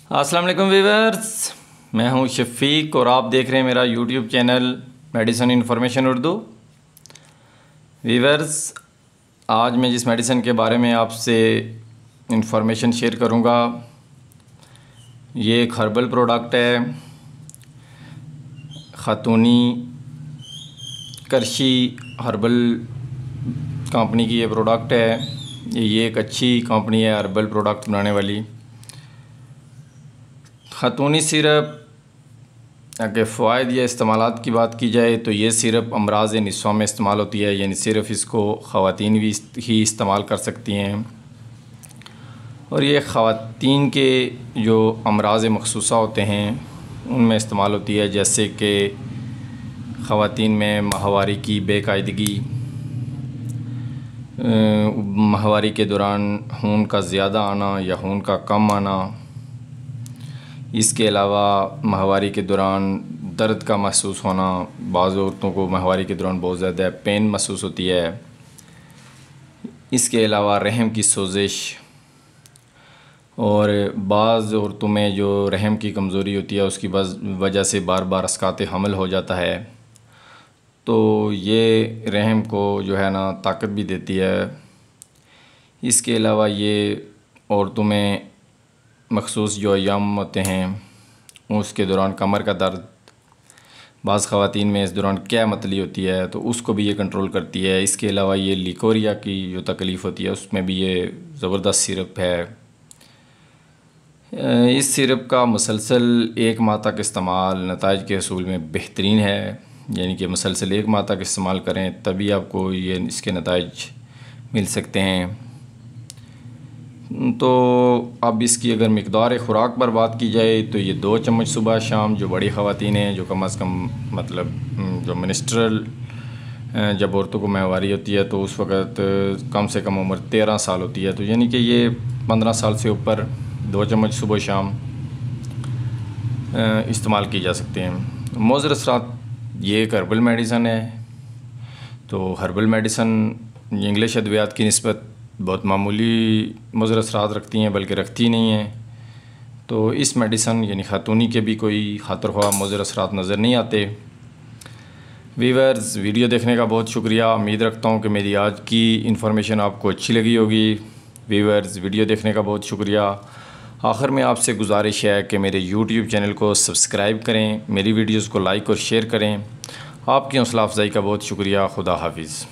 अस्सलाम वालेकुम वीवर्स, मैं हूं शफ़ीक और आप देख रहे हैं मेरा YouTube channel medicine information Urdu. Viewers, आज मैं जिस मेडिसिन के बारे में आपसे इन्फॉर्मेशन शेयर करूंगा ये एक हर्बल प्रोडक्ट है। खातूनी करशी हर्बल कंपनी की ये प्रोडक्ट है। ये एक अच्छी कंपनी है हर्बल प्रोडक्ट बनाने वाली। खातूनी सिरप के फ़वाइद या इस्तेमालात की बात की जाए तो ये सिरप अमराज़ निस्वा में इस्तेमाल होती है, यानी सिर्फ इसको ख़वातीन भी ही इस्तेमाल कर सकती हैं। और ये ख़वातीन के जो अमराज़ मखसूसा होते हैं उनमें इस्तेमाल होती है, जैसे कि ख़वातीन में माहवारी की बेकायदगी, माहवारी के दौरान खून का ज़्यादा आना या खून का कम आना। इसके अलावा माहवारी के दौरान दर्द का महसूस होना, बाज़ औरतों को माहवारी के दौरान बहुत ज़्यादा पेन महसूस होती है। इसके अलावा रहम की सोजिश, और बाज़ औरतों में जो रहम की कमज़ोरी होती है उसकी वजह से बार बार अस्कात हमल हो जाता है, तो ये रहम को जो है ना ताकत भी देती है। इसके अलावा ये औरतों में मखसूस जो अय्याम होते हैं उसके दौरान कमर का दर्द, बाज़ ख़वातीन में इस दौरान क्या मतली होती है तो उसको भी ये कंट्रोल करती है। इसके अलावा ये लिकोरिया की जो तकलीफ़ होती है उसमें भी ये ज़बरदस्त सिरप है। इस सिरप का मुसलसल 1 माह तक इस्तेमाल नताइज के हसूल में बेहतरीन है, यानी कि मुसलसल 1 माह तक इस्तेमाल करें तभी आपको ये इसके नताइज मिल सकते हैं। तो अब इसकी अगर मिक़दार ख़ुराक पर बात की जाए तो ये 2 चम्मच सुबह शाम, जो बड़ी ख़वातीन हैं जो कम अज़ कम मतलब जो मिनिस्ट्रल जब औरतों को माहवारी होती है तो उस वक़्त कम से कम उम्र 13 साल होती है, तो यानी कि ये 15 साल से ऊपर 2 चम्मच सुबह शाम इस्तेमाल की जा सकते हैं। मुज़र असरात, ये एक हर्बल मेडिसन है, तो हर्बल मेडिसन इंग्लिश अद्वियात की निस्बत बहुत मामूली मुज़र असरात रखती हैं, बल्कि रखती नहीं हैं। तो इस मेडिसन यानी खातूनी के भी कोई खातर ख्वाह मुज़र असरात नज़र नहीं आते। वीवर्स, वीडियो देखने का बहुत शुक्रिया। उम्मीद रखता हूँ कि मेरी आज की इन्फॉर्मेशन आपको अच्छी लगी होगी। वीवर्स, वीडियो देखने का बहुत शुक्रिया। आखिर में आपसे गुजारिश है कि मेरे यूट्यूब चैनल को सब्सक्राइब करें, मेरी वीडियोज़ को लाइक और शेयर करें। आपकी हौसला अफजाई का बहुत शुक्रिया। खुदा हाफिज़।